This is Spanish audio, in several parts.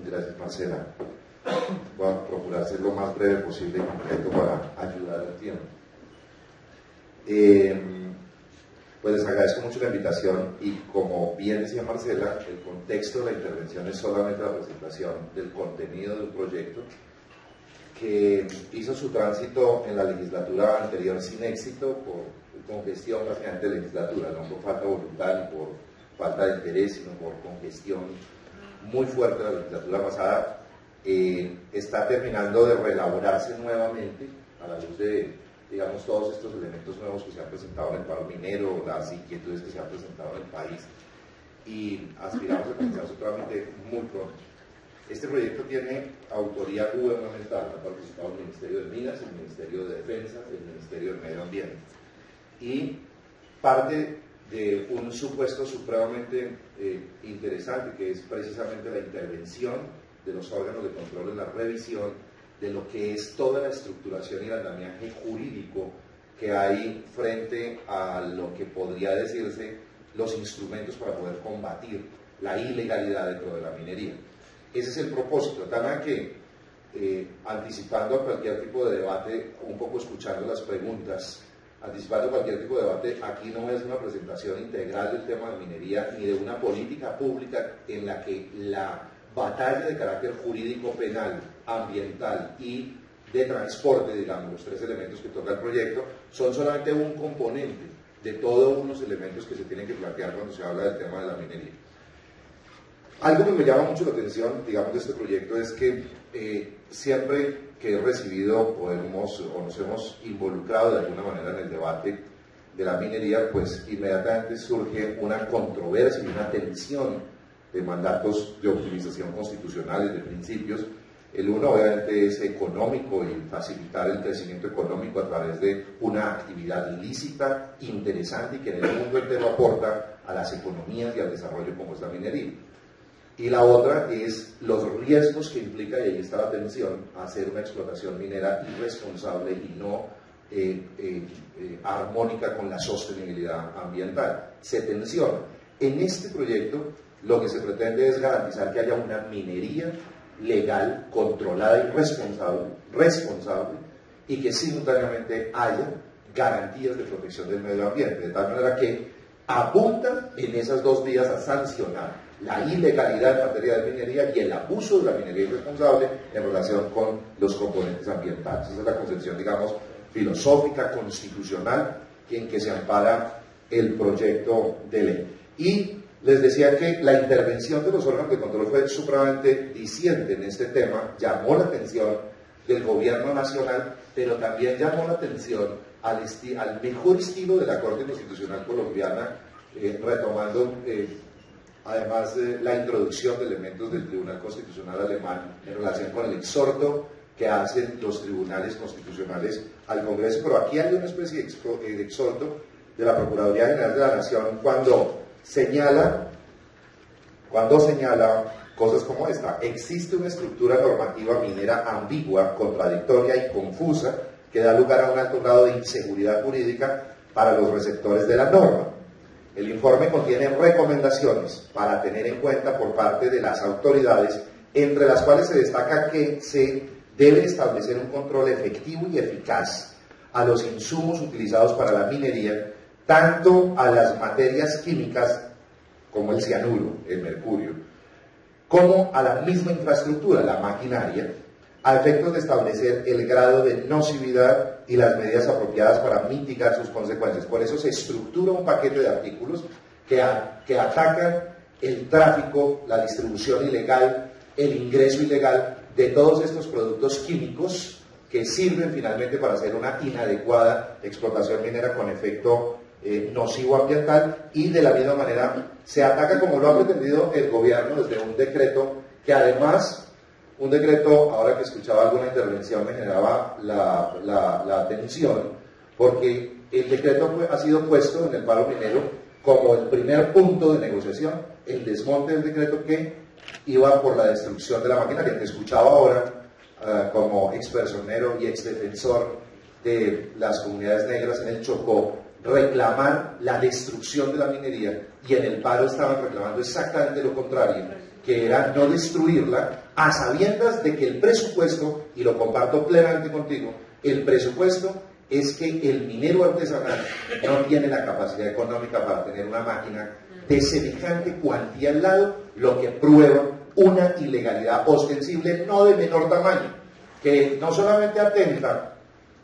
Gracias, Marcela. Voy a procurar ser lo más breve posible y concreto para ayudar al tiempo. Pues les agradezco mucho la invitación y, como bien decía Marcela, el contexto de la intervención es solamente la presentación del contenido del proyecto, que hizo su tránsito en la legislatura anterior sin éxito por congestión básicamente de legislatura, no por falta de voluntad ni por falta de interés, sino por congestión muy fuerte de la legislatura pasada. Está terminando de reelaborarse nuevamente a la luz de, digamos, todos estos elementos nuevos que se han presentado en el paro minero, las inquietudes que se han presentado en el país, y aspiramos a comenzar su trámite muy pronto. Este proyecto tiene autoría gubernamental, ha participado el Ministerio de Minas, el Ministerio de Defensa, el Ministerio del Medio Ambiente, y parte de un supuesto supremamente interesante, que es precisamente la intervención de los órganos de control en la revisión de lo que es toda la estructuración y el andamiaje jurídico que hay frente a lo que podría decirse los instrumentos para poder combatir la ilegalidad dentro de la minería. Ese es el propósito, de tal manera que anticipando a cualquier tipo de debate, un poco escuchando las preguntas, anticipando cualquier tipo de debate, aquí no es una presentación integral del tema de minería ni de una política pública en la que la batalla de carácter jurídico, penal, ambiental y de transporte, digamos, los tres elementos que toca el proyecto, son solamente un componente de todos unos elementos que se tienen que plantear cuando se habla del tema de la minería. Algo que me llama mucho la atención, digamos, de este proyecto es que siempre que he recibido o nos hemos involucrado de alguna manera en el debate de la minería, pues inmediatamente surge una controversia y una tensión de mandatos de optimización constitucionales, de principios. El uno obviamente es económico y facilitar el crecimiento económico a través de una actividad ilícita, interesante y que en el mundo entero aporta a las economías y al desarrollo como es la minería. Y la otra es los riesgos que implica, y ahí está la tensión, hacer una explotación minera irresponsable y no armónica con la sostenibilidad ambiental. Se tensiona. En este proyecto lo que se pretende es garantizar que haya una minería legal, controlada y responsable, y que simultáneamente haya garantías de protección del medio ambiente, de tal manera que apunta en esas dos vías a sancionar la ilegalidad en materia de minería y el abuso de la minería irresponsable en relación con los componentes ambientales. Esa es la concepción, digamos, filosófica, constitucional, en que se ampara el proyecto de ley. Y les decía que la intervención de los órganos de control fue supremamente diciente en este tema, llamó la atención del gobierno nacional, pero también llamó la atención al mejor estilo de la Corte Constitucional colombiana, retomando además la introducción de elementos del Tribunal Constitucional alemán en relación con el exhorto que hacen los tribunales constitucionales al Congreso. Pero aquí hay una especie de exhorto de la Procuraduría General de la Nación cuando señala cosas como esta: existe una estructura normativa minera ambigua, contradictoria y confusa que da lugar a un alto grado de inseguridad jurídica para los receptores de la norma. El informe contiene recomendaciones para tener en cuenta por parte de las autoridades, entre las cuales se destaca que se debe establecer un control efectivo y eficaz a los insumos utilizados para la minería, tanto a las materias químicas como el cianuro, el mercurio, como a la misma infraestructura, la maquinaria, a efectos de establecer el grado de nocividad y las medidas apropiadas para mitigar sus consecuencias. Por eso se estructura un paquete de artículos que atacan el tráfico, la distribución ilegal, el ingreso ilegal de todos estos productos químicos que sirven finalmente para hacer una inadecuada explotación minera con efecto nocivo ambiental, y de la misma manera se ataca, como lo ha pretendido el gobierno, desde un decreto que además, un decreto, ahora que escuchaba alguna intervención me generaba la atención, porque el decreto ha sido puesto en el paro minero como el primer punto de negociación, el desmonte del decreto que iba por la destrucción de la maquinaria. Te escuchaba ahora como expersonero y exdefensor de las comunidades negras en el Chocó reclamar la destrucción de la minería, y en el paro estaban reclamando exactamente lo contrario, que era no destruirla, a sabiendas de que el presupuesto, y lo comparto plenamente contigo, el presupuesto es que el minero artesanal no tiene la capacidad económica para tener una máquina de semejante cuantía al lado, lo que prueba una ilegalidad ostensible no de menor tamaño, que no solamente atenta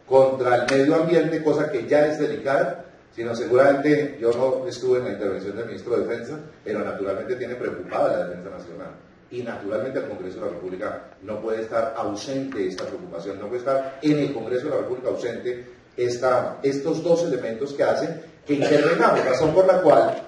contra el medio ambiente, cosa que ya es delicada, sino seguramente, yo no estuve en la intervención del ministro de Defensa, pero naturalmente tiene preocupada la defensa nacional. Y naturalmente el Congreso de la República no puede estar ausente de esta preocupación, no puede estar en el Congreso de la República ausente estos dos elementos que hacen que intervengamos, razón por la cual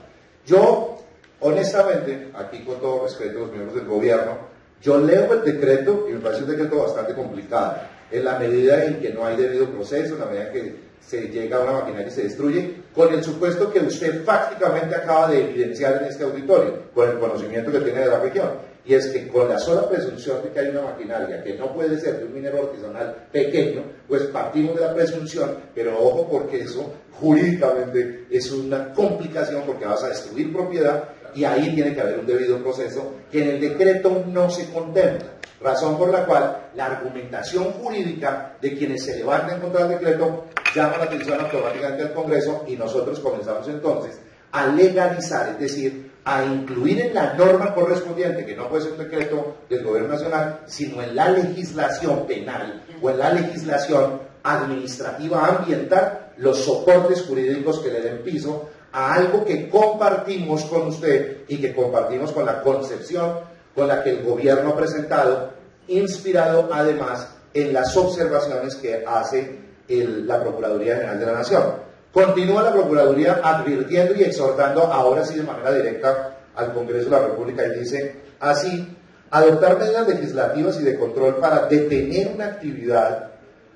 yo, honestamente, aquí con todo respeto a los miembros del gobierno, yo leo el decreto y me parece un decreto bastante complicado, en la medida en que no hay debido proceso, en la medida en que se llega a una maquinaria y se destruye, con el supuesto que usted prácticamente acaba de evidenciar en este auditorio, con el conocimiento que tiene de la región, y es que con la sola presunción de que hay una maquinaria que no puede ser de un minero artesanal pequeño, pues partimos de la presunción, pero ojo porque eso jurídicamente es una complicación porque vas a destruir propiedad y ahí tiene que haber un debido proceso que en el decreto no se contempla. Razón por la cual la argumentación jurídica de quienes se levantan contra el decreto llama la atención automáticamente al Congreso y nosotros comenzamos entonces a legalizar, es decir, a incluir en la norma correspondiente, que no puede ser un decreto del Gobierno Nacional, sino en la legislación penal o en la legislación administrativa ambiental, los soportes jurídicos que le den piso a algo que compartimos con usted y que compartimos con la concepción con la que el gobierno ha presentado, inspirado además en las observaciones que hace la Procuraduría General de la Nación. Continúa la Procuraduría advirtiendo y exhortando, ahora sí de manera directa, al Congreso de la República y dice así: adoptar medidas legislativas y de control para detener una actividad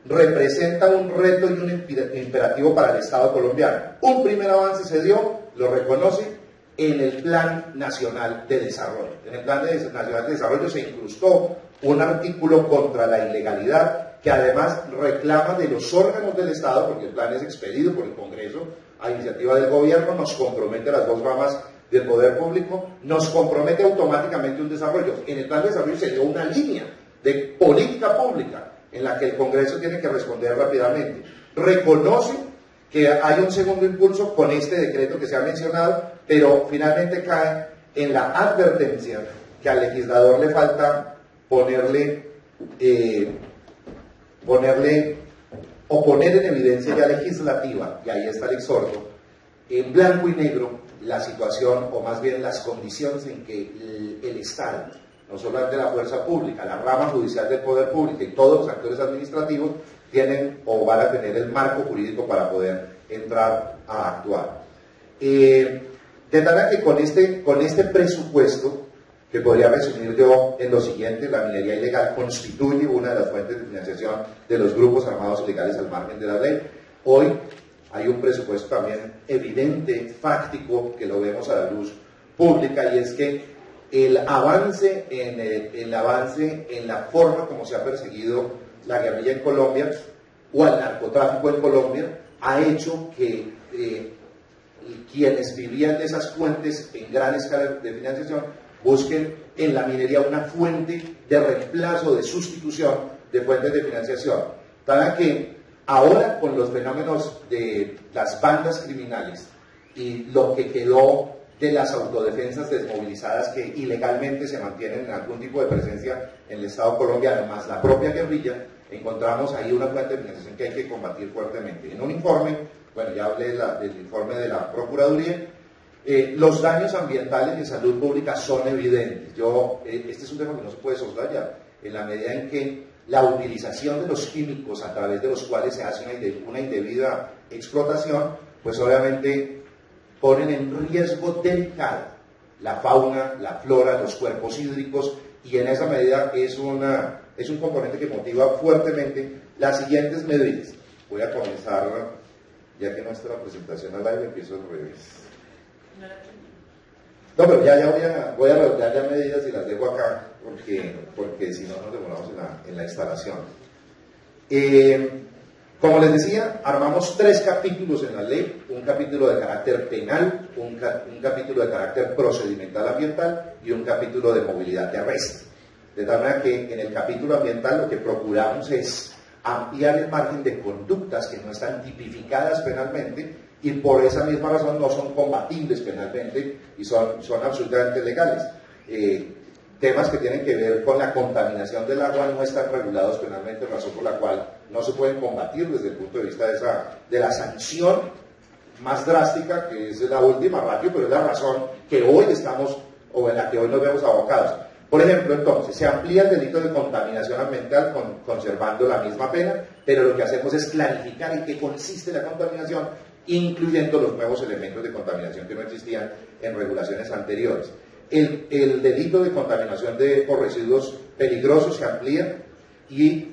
representa un reto y un imperativo para el Estado colombiano. Un primer avance se dio, lo reconoce, en el Plan Nacional de Desarrollo. En el Plan Nacional de Desarrollo se incrustó un artículo contra la ilegalidad que además reclama de los órganos del Estado, porque el plan es expedido por el Congreso a iniciativa del gobierno, nos compromete a las dos ramas del poder público, nos compromete automáticamente un desarrollo. En el Plan de Desarrollo se dio una línea de política pública en la que el Congreso tiene que responder rápidamente. Reconoce que hay un segundo impulso con este decreto que se ha mencionado, pero finalmente cae en la advertencia que al legislador le falta poner en evidencia ya legislativa, y ahí está el exhorto, en blanco y negro la situación, o más bien las condiciones en que el Estado, no solamente la fuerza pública, la rama judicial del poder público y todos los actores administrativos tienen o van a tener el marco jurídico para poder entrar a actuar. De tal que con este presupuesto, que podría resumir yo en lo siguiente: la minería ilegal constituye una de las fuentes de financiación de los grupos armados ilegales al margen de la ley. Hoy hay un presupuesto también evidente, fáctico, que lo vemos a la luz pública, y es que el avance en la forma como se ha perseguido la guerrilla en Colombia o al narcotráfico en Colombia ha hecho que quienes vivían de esas fuentes en gran escala de financiación busquen en la minería una fuente de reemplazo, de sustitución de fuentes de financiación, para que ahora con los fenómenos de las bandas criminales y lo que quedó de las autodefensas desmovilizadas que ilegalmente se mantienen en algún tipo de presencia en el Estado colombiano, más la propia guerrilla, encontramos ahí una fuente de financiación que hay que combatir fuertemente. En un informe, bueno, ya hablé del informe de la Procuraduría, los daños ambientales y de salud pública son evidentes. Este es un tema que no se puede soslayar, en la medida en que la utilización de los químicos a través de los cuales se hace una indebida explotación, pues obviamente ponen en riesgo delicado la fauna, la flora, los cuerpos hídricos, y en esa medida es un componente que motiva fuertemente las siguientes medidas. Voy a comenzar, ya que nuestra presentación al aire, empiezo al revés. No, pero ya voy a redondear ya medidas y las dejo acá, porque si no nos demoramos en la instalación. Como les decía, armamos 3 capítulos en la ley, un capítulo de carácter penal, un capítulo de carácter procedimental ambiental y un capítulo de movilidad terrestre. De tal manera que en el capítulo ambiental lo que procuramos es ampliar el margen de conductas que no están tipificadas penalmente y por esa misma razón no son combatibles penalmente y son absolutamente legales. Temas que tienen que ver con la contaminación del agua no están regulados penalmente, razón por la cual no se pueden combatir desde el punto de vista de la sanción más drástica, que es la última ratio, pero es la razón que hoy estamos, o en la que hoy nos vemos abocados. Por ejemplo, entonces, se amplía el delito de contaminación ambiental conservando la misma pena, pero lo que hacemos es clarificar en qué consiste la contaminación, incluyendo los nuevos elementos de contaminación que no existían en regulaciones anteriores. El delito de contaminación por residuos peligrosos se amplía y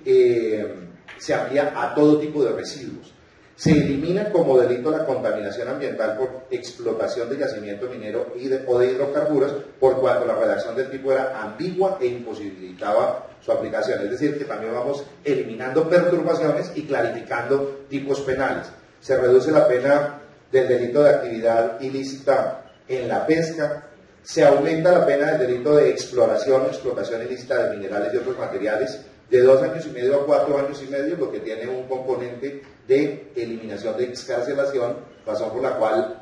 se amplía a todo tipo de residuos. Se elimina como delito la contaminación ambiental por explotación de yacimiento minero o de hidrocarburos, por cuanto la redacción del tipo era ambigua e imposibilitaba su aplicación. Es decir, que también vamos eliminando perturbaciones y clarificando tipos penales. Se reduce la pena del delito de actividad ilícita en la pesca. Se aumenta la pena del delito de exploración o explotación ilícita de minerales y otros materiales de 2 años y medio a 4 años y medio, lo que tiene un componente de eliminación de excarcelación, razón por la cual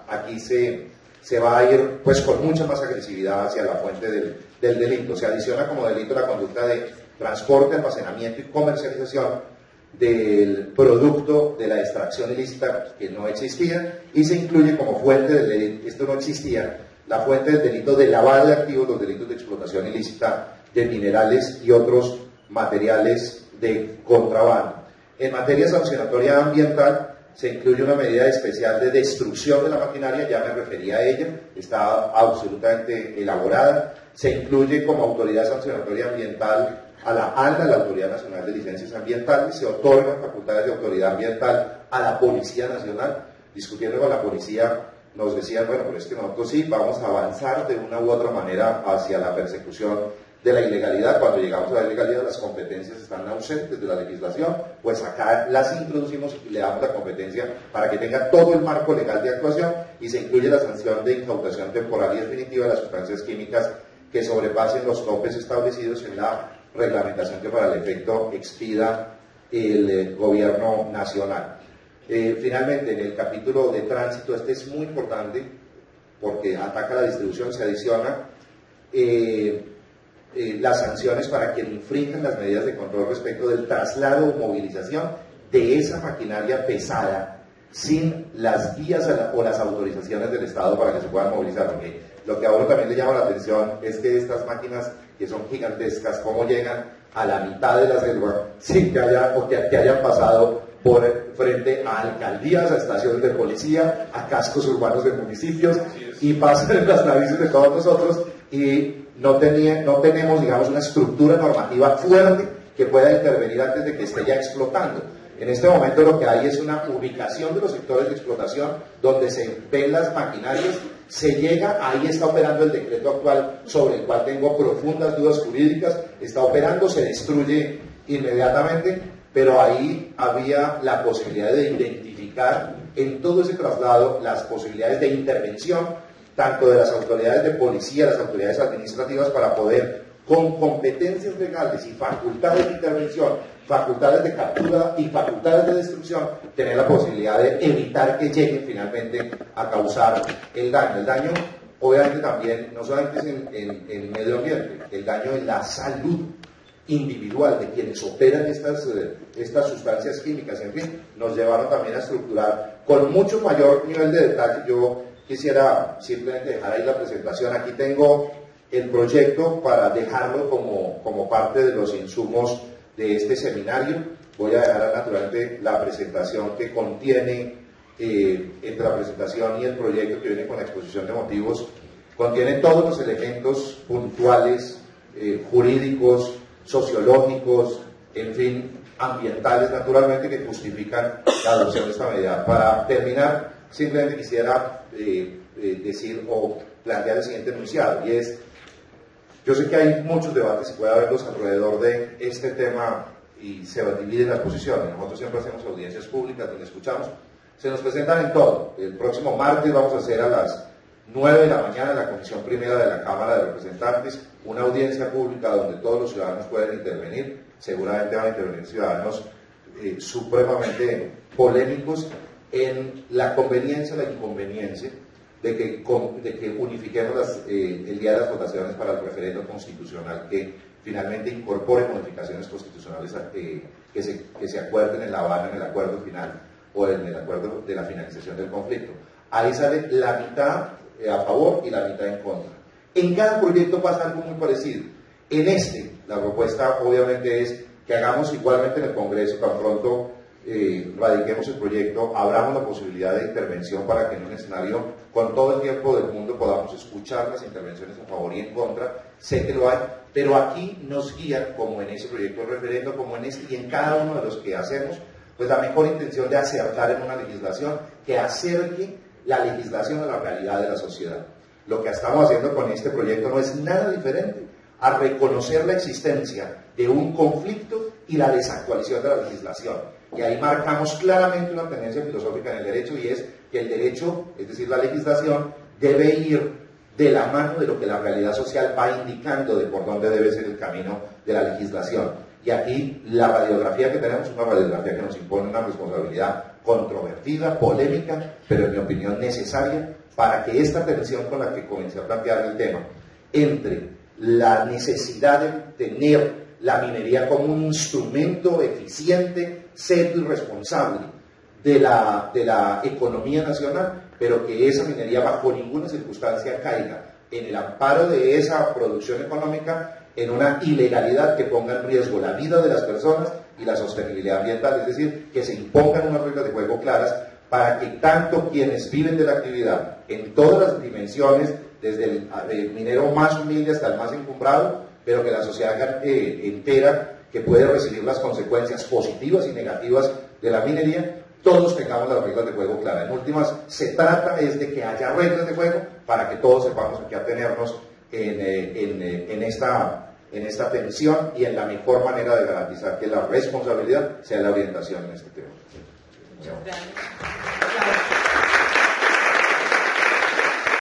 aquí se va a ir pues con mucha más agresividad hacia la fuente del delito. Se adiciona como delito la conducta de transporte, almacenamiento y comercialización del producto de la extracción ilícita que no existía, y se incluye como fuente del delito, esto no existía, la fuente del delito de lavado de activos, los delitos de explotación ilícita de minerales y otros materiales de contrabando. En materia sancionatoria ambiental se incluye una medida especial de destrucción de la maquinaria, ya me refería a ella, está absolutamente elaborada. Se incluye como autoridad sancionatoria ambiental a la ANLA, la Autoridad Nacional de Licencias Ambientales. Se otorgan facultades de autoridad ambiental a la Policía Nacional. Discutiendo con la policía nos decían, bueno, pero es que nosotros sí vamos a avanzar de una u otra manera hacia la persecución de la ilegalidad. Cuando llegamos a la ilegalidad, las competencias están ausentes de la legislación, pues acá las introducimos y le damos la competencia para que tenga todo el marco legal de actuación, y se incluye la sanción de incautación temporal y definitiva de las sustancias químicas que sobrepasen los topes establecidos en la reglamentación que para el efecto expida el gobierno nacional. Finalmente, en el capítulo de tránsito, este es muy importante porque ataca la distribución, se adiciona las sanciones para quien infrinjan las medidas de control respecto del traslado o movilización de esa maquinaria pesada sin las guías o las autorizaciones del Estado para que se puedan movilizar. Porque lo que a uno también le llama la atención es que estas máquinas, que son gigantescas, cómo llegan a la mitad de la selva sin que hayan pasado por frente a alcaldías, a estaciones de policía, a cascos urbanos de municipios, y pasan en las narices de todos nosotros, y no tenemos, digamos, una estructura normativa fuerte que pueda intervenir antes de que esté ya explotando. En este momento lo que hay es una ubicación de los sectores de explotación donde se ven las maquinarias, se llega, ahí está operando el decreto actual sobre el cual tengo profundas dudas jurídicas, está operando, se destruye inmediatamente, pero ahí había la posibilidad de identificar en todo ese traslado las posibilidades de intervención, tanto de las autoridades de policía, las autoridades administrativas, para poder, con competencias legales y facultades de intervención, facultades de captura y facultades de destrucción, tener la posibilidad de evitar que lleguen finalmente a causar el daño. El daño, obviamente, también, no solamente es en el medio ambiente, el daño en la salud individual de quienes operan estas sustancias químicas, en fin, nos llevaron también a estructurar con mucho mayor nivel de detalle. Yo quisiera simplemente dejar ahí la presentación. Aquí tengo el proyecto para dejarlo como parte de los insumos de este seminario. Voy a dejar naturalmente la presentación que contiene, entre la presentación y el proyecto que viene con la exposición de motivos, contiene todos los elementos puntuales, jurídicos, sociológicos, en fin, ambientales naturalmente, que justifican la adopción de esta medida. Para terminar, simplemente quisiera decir o plantear el siguiente enunciado, y es: yo sé que hay muchos debates y puede haberlos alrededor de este tema y se dividen las posiciones. Nosotros siempre hacemos audiencias públicas donde escuchamos, se nos presentan en todo. El próximo martes vamos a hacer a las 9 de la mañana en la Comisión Primera de la Cámara de Representantes una audiencia pública donde todos los ciudadanos pueden intervenir. Seguramente van a intervenir ciudadanos supremamente polémicos en la conveniencia o la inconveniencia de que unifiquemos el día de las votaciones para el referendo constitucional que finalmente incorpore modificaciones constitucionales que se acuerden en La Habana en el acuerdo final o en el acuerdo de la finalización del conflicto. Ahí sale la mitad a favor y la mitad en contra. En cada proyecto pasa algo muy parecido. En la propuesta obviamente es que hagamos igualmente en el Congreso, tan pronto radiquemos el proyecto, abramos la posibilidad de intervención para que en un escenario con todo el tiempo del mundo podamos escuchar las intervenciones a favor y en contra. Sé que lo hay, pero aquí nos guía, como en ese proyecto de referendo, como en y en cada uno de los que hacemos, pues la mejor intención de acertar en una legislación que acerque la legislación a la realidad de la sociedad. Lo que estamos haciendo con este proyecto no es nada diferente a reconocer la existencia de un conflicto y la desactualización de la legislación. Y ahí marcamos claramente una tendencia filosófica en el derecho, y es que el derecho, es decir, la legislación, debe ir de la mano de lo que la realidad social va indicando de por dónde debe ser el camino de la legislación. Y aquí la radiografía que tenemos es una radiografía que nos impone una responsabilidad controvertida, polémica, pero en mi opinión necesaria para que esta tensión con la que comencé a plantear el tema, entre la necesidad de tener la minería como un instrumento eficiente, serio y responsable de la economía nacional, pero que esa minería bajo ninguna circunstancia caiga en el amparo de esa producción económica en una ilegalidad que ponga en riesgo la vida de las personas y la sostenibilidad ambiental, es decir, que se impongan unas reglas de juego claras para que tanto quienes viven de la actividad en todas las dimensiones, desde el minero más humilde hasta el más encumbrado, pero que la sociedad entera que puede recibir las consecuencias positivas y negativas de la minería, todos tengamos las reglas de juego claras. En últimas, se trata es de que haya reglas de juego para que todos sepamos a qué atenernos en esta tensión y en la mejor manera de garantizar que la responsabilidad sea la orientación en este tema. Muchas gracias.